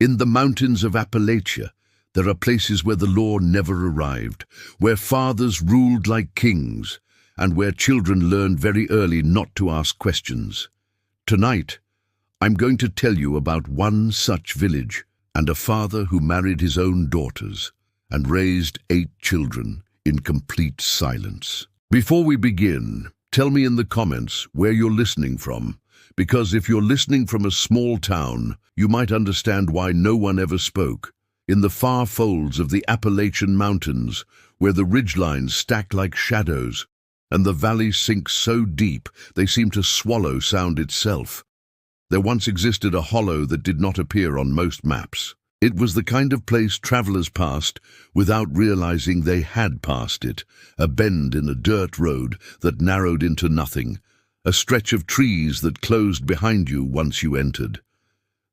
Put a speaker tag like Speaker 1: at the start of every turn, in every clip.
Speaker 1: In the mountains of Appalachia, there are places where the law never arrived, where fathers ruled like kings, and where children learned very early not to ask questions. Tonight, I'm going to tell you about one such village and a father who married his own daughters and raised 8 children in complete silence. Before we begin, tell me in the comments where you're listening from, because if you're listening from a small town, you might understand why no one ever spoke. In the far folds of the Appalachian Mountains, where the ridgelines stack like shadows, and the valleys sink so deep they seem to swallow sound itself, there once existed a hollow that did not appear on most maps. It was the kind of place travelers passed without realizing they had passed it, a bend in a dirt road that narrowed into nothing, a stretch of trees that closed behind you once you entered.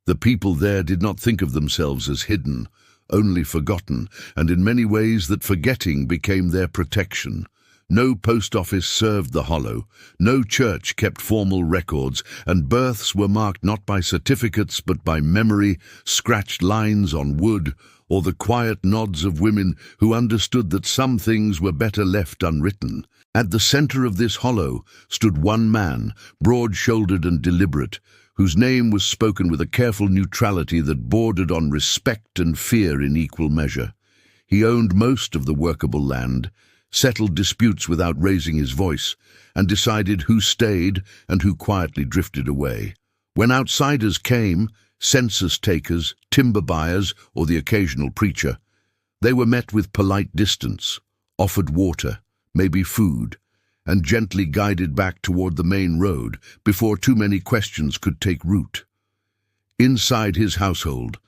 Speaker 1: The people there did not think of themselves as hidden, only forgotten, and in many ways that forgetting became their protection. No post office served the hollow, no church kept formal records, and births were marked not by certificates but by memory, scratched lines on wood, or the quiet nods of women who understood that some things were better left unwritten. At the center of this hollow stood one man, broad-shouldered and deliberate, whose name was spoken with a careful neutrality that bordered on respect and fear in equal measure. He owned most of the workable land, settled disputes without raising his voice, and decided who stayed and who quietly drifted away. When outsiders came, census takers, timber buyers, or the occasional preacher, they were met with polite distance, offered water, maybe food, and gently guided back toward the main road before too many questions could take root. Inside his household,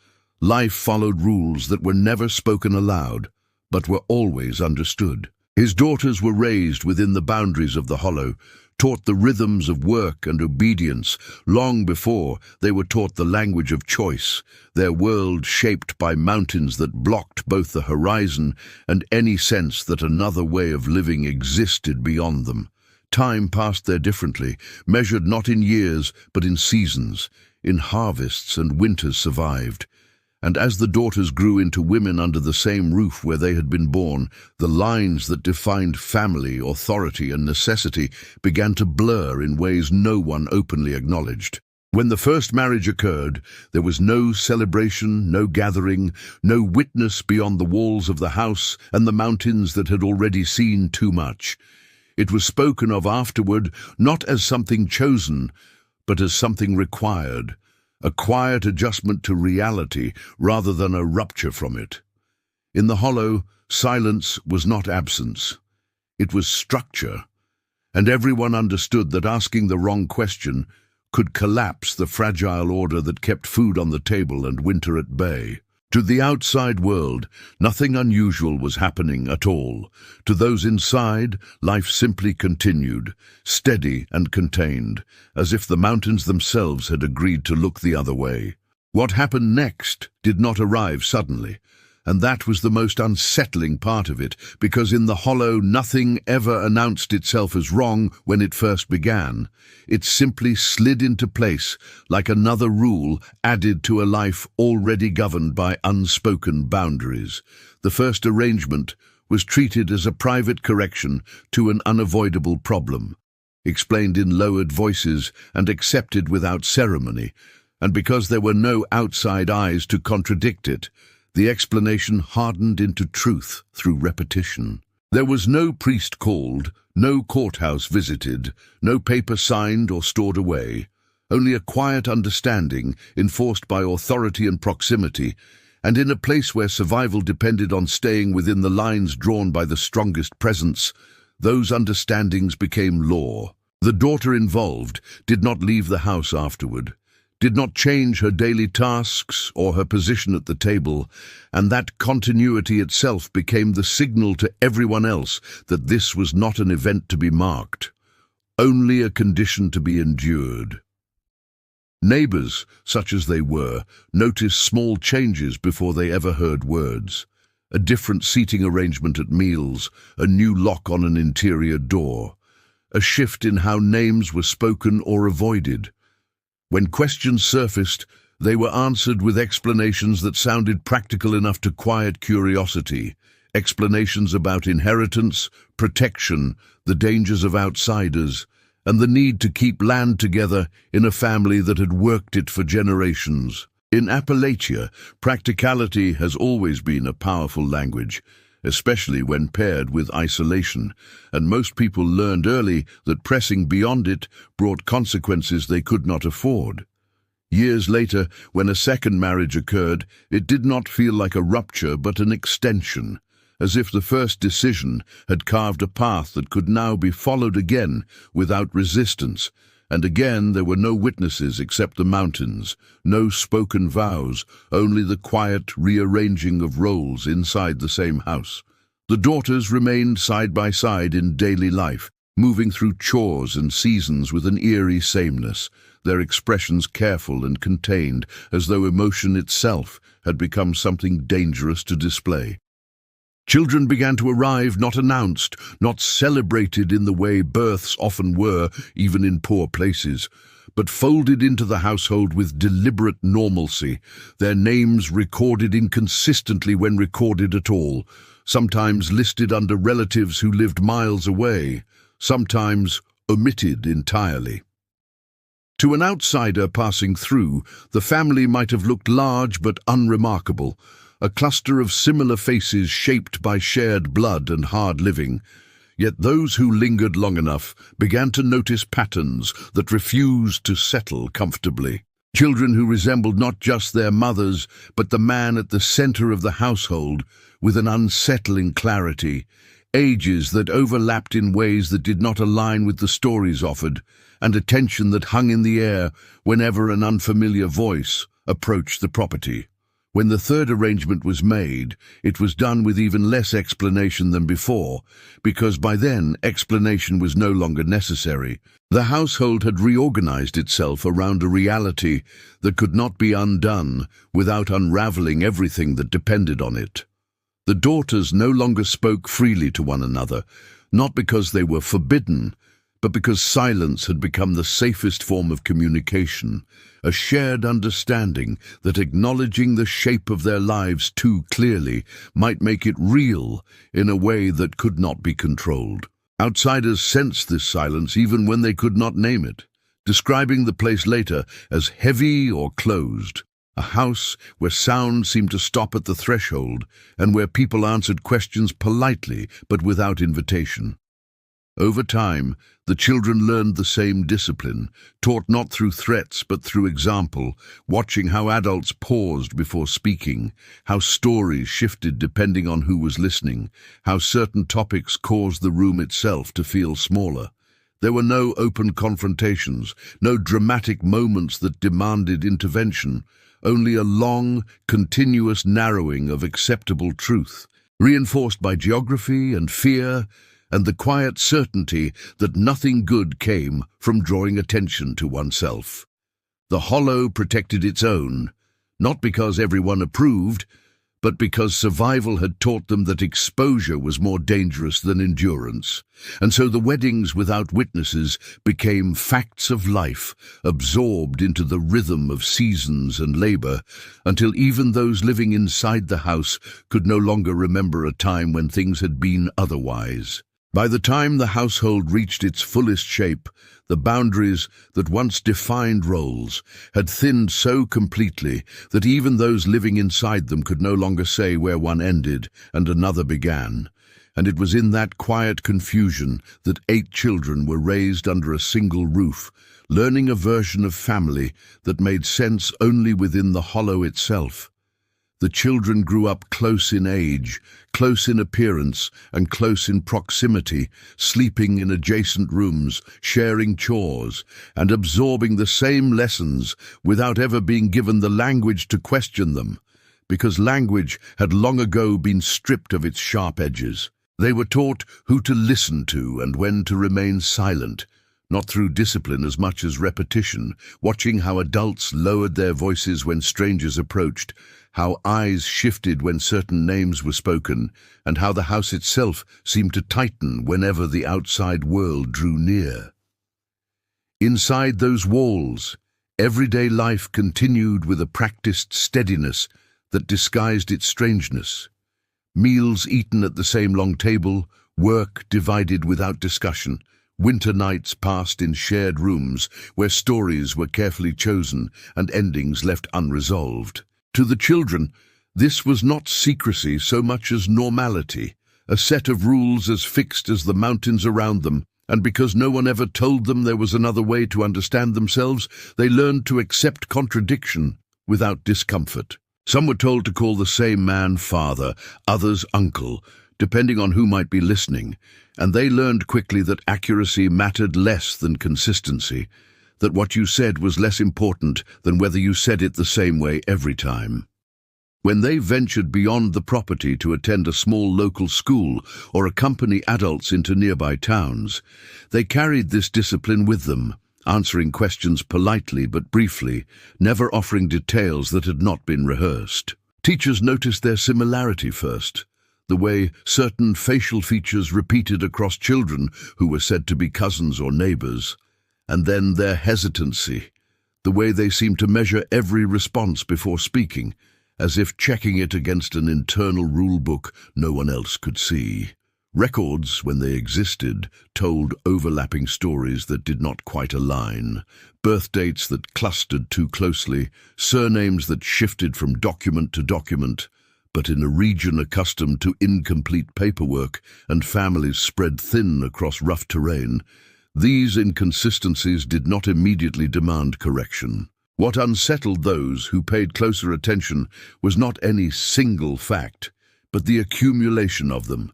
Speaker 1: life followed rules that were never spoken aloud, but were always understood. His daughters were raised within the boundaries of the hollow, taught the rhythms of work and obedience long before they were taught the language of choice, their world shaped by mountains that blocked both the horizon and any sense that another way of living existed beyond them. Time passed there differently, measured not in years but in seasons, in harvests and winters survived. And as the daughters grew into women under the same roof where they had been born, the lines that defined family, authority, and necessity began to blur in ways no one openly acknowledged. When the first marriage occurred, there was no celebration, no gathering, no witness beyond the walls of the house and the mountains that had already seen too much. It was spoken of afterward not as something chosen, but as something required. A quiet adjustment to reality rather than a rupture from it. In the hollow, silence was not absence. It was structure, and everyone understood that asking the wrong question could collapse the fragile order that kept food on the table and winter at bay. To the outside world, nothing unusual was happening at all. To those inside, life simply continued, steady and contained, as if the mountains themselves had agreed to look the other way. What happened next did not arrive suddenly, and that was the most unsettling part of it, because in the hollow nothing ever announced itself as wrong when it first began. It simply slid into place like another rule added to a life already governed by unspoken boundaries. The first arrangement was treated as a private correction to an unavoidable problem, explained in lowered voices and accepted without ceremony, and because there were no outside eyes to contradict it, the explanation hardened into truth through repetition. There was no priest called, no courthouse visited, no paper signed or stored away, only a quiet understanding enforced by authority and proximity, and in a place where survival depended on staying within the lines drawn by the strongest presence, those understandings became law. The daughter involved did not leave the house afterward, did not change her daily tasks or her position at the table, and that continuity itself became the signal to everyone else that this was not an event to be marked, only a condition to be endured. Neighbors, such as they were, noticed small changes before they ever heard words. A different seating arrangement at meals, a new lock on an interior door, a shift in how names were spoken or avoided. When questions surfaced, They were answered with explanations that sounded practical enough to quiet curiosity, explanations about inheritance, protection, the dangers of outsiders, and the need to keep land together in a family that had worked it for generations. In Appalachia, practicality has always been a powerful language, especially when paired with isolation, and most people learned early that pressing beyond it brought consequences they could not afford. Years later, when a second marriage occurred, it did not feel like a rupture but an extension, as if the first decision had carved a path that could now be followed again without resistance. And again there were no witnesses except the mountains, no spoken vows, only the quiet rearranging of roles inside the same house. The daughters remained side by side in daily life, moving through chores and seasons with an eerie sameness, their expressions careful and contained, as though emotion itself had become something dangerous to display. Children began to arrive not announced, not celebrated in the way births often were, even in poor places, but folded into the household with deliberate normalcy, their names recorded inconsistently when recorded at all, sometimes listed under relatives who lived miles away, sometimes omitted entirely. To an outsider passing through, the family might have looked large but unremarkable, a cluster of similar faces shaped by shared blood and hard living. Yet those who lingered long enough began to notice patterns that refused to settle comfortably. Children who resembled not just their mothers, but the man at the center of the household, with an unsettling clarity. Ages that overlapped in ways that did not align with the stories offered, and a tension that hung in the air whenever an unfamiliar voice approached the property. When the third arrangement was made, it was done with even less explanation than before, because by then explanation was no longer necessary. The household had reorganized itself around a reality that could not be undone without unraveling everything that depended on it. The daughters no longer spoke freely to one another, not because they were forbidden, but because silence had become the safest form of communication, a shared understanding that acknowledging the shape of their lives too clearly might make it real in a way that could not be controlled. Outsiders sensed this silence even when they could not name it, describing the place later as heavy or closed, a house where sound seemed to stop at the threshold and where people answered questions politely but without invitation. Over time, the children learned the same discipline, taught not through threats but through example, watching how adults paused before speaking, how stories shifted depending on who was listening, how certain topics caused the room itself to feel smaller. There were no open confrontations, no dramatic moments that demanded intervention, only a long, continuous narrowing of acceptable truth, reinforced by geography and fear, and the quiet certainty that nothing good came from drawing attention to oneself. The hollow protected its own, not because everyone approved, but because survival had taught them that exposure was more dangerous than endurance. And so the weddings without witnesses became facts of life, absorbed into the rhythm of seasons and labor, until even those living inside the house could no longer remember a time when things had been otherwise. By the time the household reached its fullest shape, the boundaries that once defined roles had thinned so completely that even those living inside them could no longer say where one ended and another began. And it was in that quiet confusion that 8 children were raised under a single roof, learning a version of family that made sense only within the hollow itself. The children grew up close in age, close in appearance, and close in proximity, sleeping in adjacent rooms, sharing chores, and absorbing the same lessons without ever being given the language to question them, because language had long ago been stripped of its sharp edges. They were taught who to listen to and when to remain silent, not through discipline as much as repetition, watching how adults lowered their voices when strangers approached, how eyes shifted when certain names were spoken, and how the house itself seemed to tighten whenever the outside world drew near. Inside those walls, everyday life continued with a practiced steadiness that disguised its strangeness. Meals eaten at the same long table, work divided without discussion, winter nights passed in shared rooms where stories were carefully chosen and endings left unresolved. To the children, this was not secrecy so much as normality, a set of rules as fixed as the mountains around them, and because no one ever told them there was another way to understand themselves, they learned to accept contradiction without discomfort. Some were told to call the same man father, others uncle, depending on who might be listening, and they learned quickly that accuracy mattered less than consistency, that what you said was less important than whether you said it the same way every time. When they ventured beyond the property to attend a small local school or accompany adults into nearby towns, they carried this discipline with them, answering questions politely but briefly, never offering details that had not been rehearsed. Teachers noticed their similarity first, the way certain facial features repeated across children who were said to be cousins or neighbors, and then their hesitancy, the way they seemed to measure every response before speaking, as if checking it against an internal rule book no one else could see. Records, when they existed, told overlapping stories that did not quite align, birth dates that clustered too closely, surnames that shifted from document to document, but in a region accustomed to incomplete paperwork and families spread thin across rough terrain, these inconsistencies did not immediately demand correction. What unsettled those who paid closer attention was not any single fact, but the accumulation of them,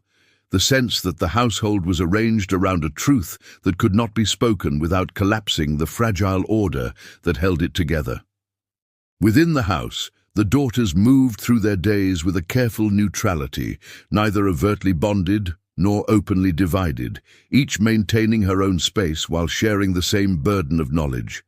Speaker 1: the sense that the household was arranged around a truth that could not be spoken without collapsing the fragile order that held it together. Within the house, the daughters moved through their days with a careful neutrality, neither overtly bonded nor openly divided, each maintaining her own space while sharing the same burden of knowledge.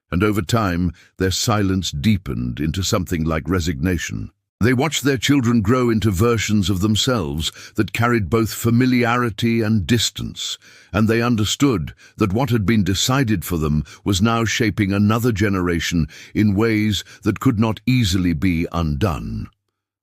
Speaker 1: And over time, their silence deepened into something like resignation. They watched their children grow into versions of themselves that carried both familiarity and distance, and they understood that what had been decided for them was now shaping another generation in ways that could not easily be undone.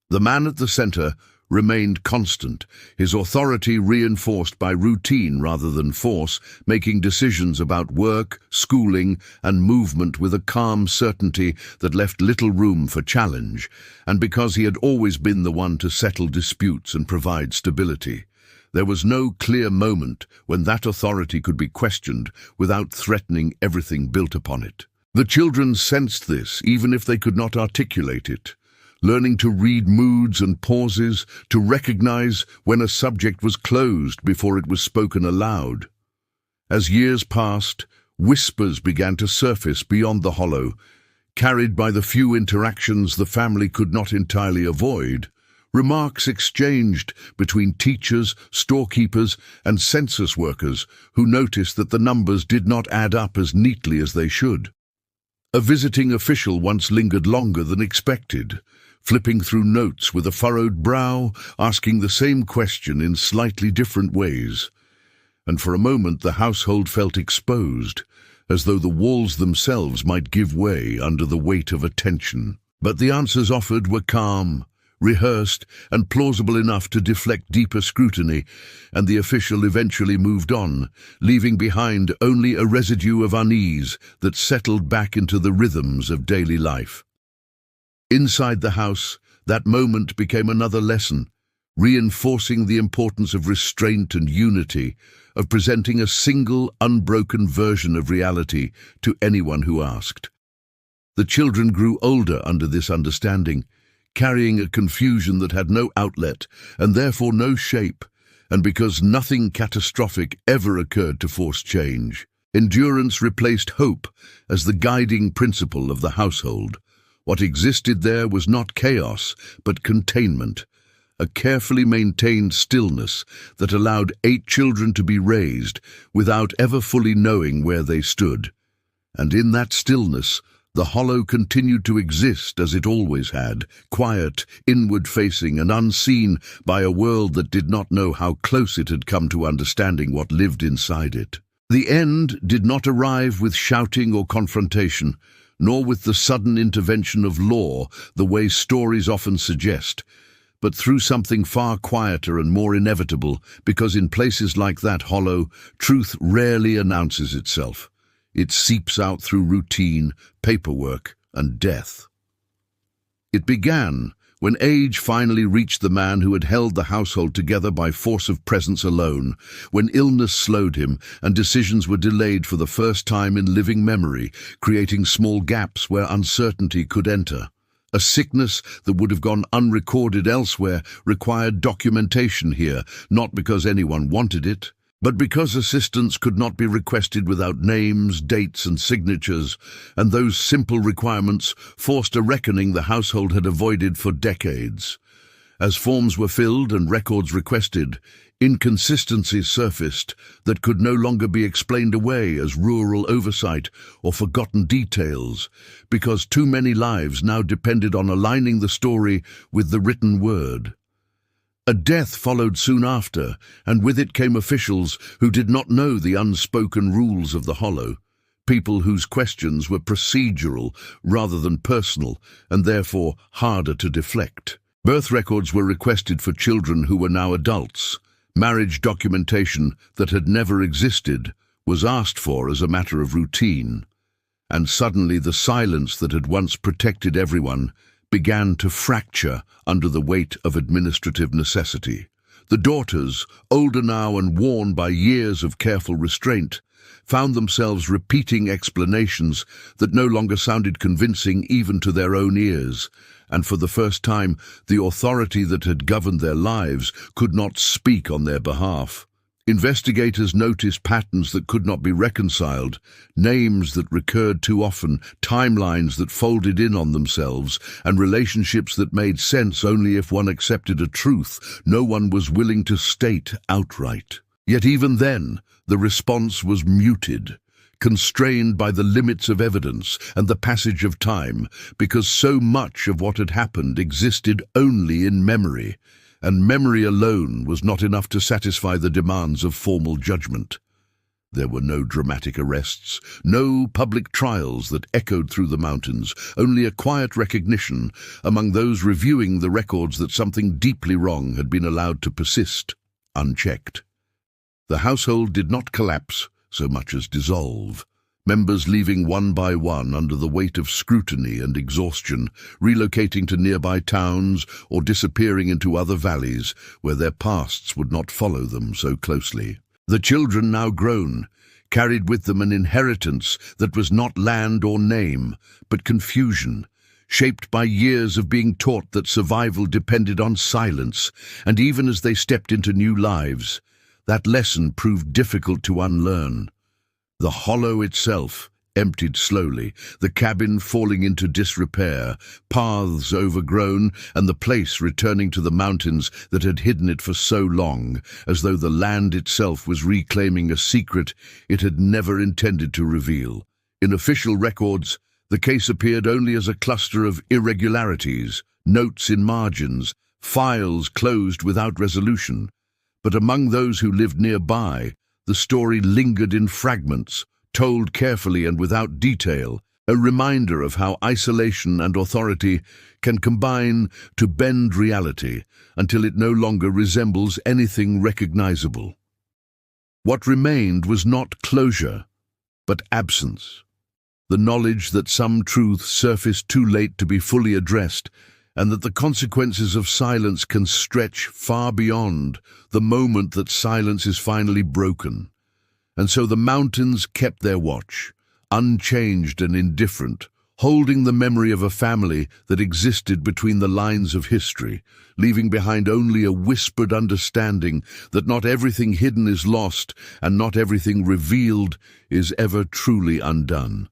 Speaker 1: The man at the center remained constant, his authority reinforced by routine rather than force, making decisions about work, schooling, and movement with a calm certainty that left little room for challenge, and because he had always been the one to settle disputes and provide stability. There was no clear moment when that authority could be questioned without threatening everything built upon it. The children sensed this, even if they could not articulate it, learning to read moods and pauses, to recognize when a subject was closed before it was spoken aloud. As years passed, whispers began to surface beyond the hollow, carried by the few interactions the family could not entirely avoid. Remarks exchanged between teachers, storekeepers, and census workers who noticed that the numbers did not add up as neatly as they should. A visiting official once lingered longer than expected, flipping through notes with a furrowed brow, asking the same question in slightly different ways. And for a moment the household felt exposed, as though the walls themselves might give way under the weight of attention. But the answers offered were calm, rehearsed, and plausible enough to deflect deeper scrutiny, and the official eventually moved on, leaving behind only a residue of unease that settled back into the rhythms of daily life. Inside the house, that moment became another lesson, reinforcing the importance of restraint and unity, of presenting a single, unbroken version of reality to anyone who asked. The children grew older under this understanding, carrying a confusion that had no outlet and therefore no shape, and because nothing catastrophic ever occurred to force change, endurance replaced hope as the guiding principle of the household. What existed there was not chaos, but containment, a carefully maintained stillness that allowed 8 children to be raised without ever fully knowing where they stood. And in that stillness, the hollow continued to exist as it always had, quiet, inward-facing, and unseen by a world that did not know how close it had come to understanding what lived inside it. The end did not arrive with shouting or confrontation, nor with the sudden intervention of law, the way stories often suggest, but through something far quieter and more inevitable, because in places like that hollow, truth rarely announces itself. It seeps out through routine, paperwork, and death. It began when age finally reached the man who had held the household together by force of presence alone, when illness slowed him and decisions were delayed for the first time in living memory, creating small gaps where uncertainty could enter. A sickness that would have gone unrecorded elsewhere required documentation here, not because anyone wanted it, but because assistance could not be requested without names, dates, and signatures, and those simple requirements forced a reckoning the household had avoided for decades. As forms were filled and records requested, inconsistencies surfaced that could no longer be explained away as rural oversight or forgotten details, because too many lives now depended on aligning the story with the written word. A death followed soon after, and with it came officials who did not know the unspoken rules of the hollow, people whose questions were procedural rather than personal, and therefore harder to deflect. Birth records were requested for children who were now adults. Marriage documentation that had never existed was asked for as a matter of routine, and suddenly the silence that had once protected everyone began to fracture under the weight of administrative necessity. The daughters, older now and worn by years of careful restraint, found themselves repeating explanations that no longer sounded convincing even to their own ears, and for the first time the authority that had governed their lives could not speak on their behalf. Investigators noticed patterns that could not be reconciled, names that recurred too often, timelines that folded in on themselves, and relationships that made sense only if one accepted a truth no one was willing to state outright. Yet even then, the response was muted, constrained by the limits of evidence and the passage of time, because so much of what had happened existed only in memory, and memory alone was not enough to satisfy the demands of formal judgment. There were no dramatic arrests, no public trials that echoed through the mountains, only a quiet recognition among those reviewing the records that something deeply wrong had been allowed to persist, unchecked. The household did not collapse so much as dissolve, members leaving one by one under the weight of scrutiny and exhaustion, relocating to nearby towns or disappearing into other valleys where their pasts would not follow them so closely. The children, now grown, carried with them an inheritance that was not land or name, but confusion, shaped by years of being taught that survival depended on silence, and even as they stepped into new lives, that lesson proved difficult to unlearn. The hollow itself emptied slowly, the cabin falling into disrepair, paths overgrown, and the place returning to the mountains that had hidden it for so long, as though the land itself was reclaiming a secret it had never intended to reveal. In official records, the case appeared only as a cluster of irregularities, notes in margins, files closed without resolution. But among those who lived nearby, the story lingered in fragments, told carefully and without detail, a reminder of how isolation and authority can combine to bend reality until it no longer resembles anything recognizable. What remained was not closure, but absence. The knowledge that some truths surfaced too late to be fully addressed, and that the consequences of silence can stretch far beyond the moment that silence is finally broken. And so the mountains kept their watch, unchanged and indifferent, holding the memory of a family that existed between the lines of history, leaving behind only a whispered understanding that not everything hidden is lost and not everything revealed is ever truly undone.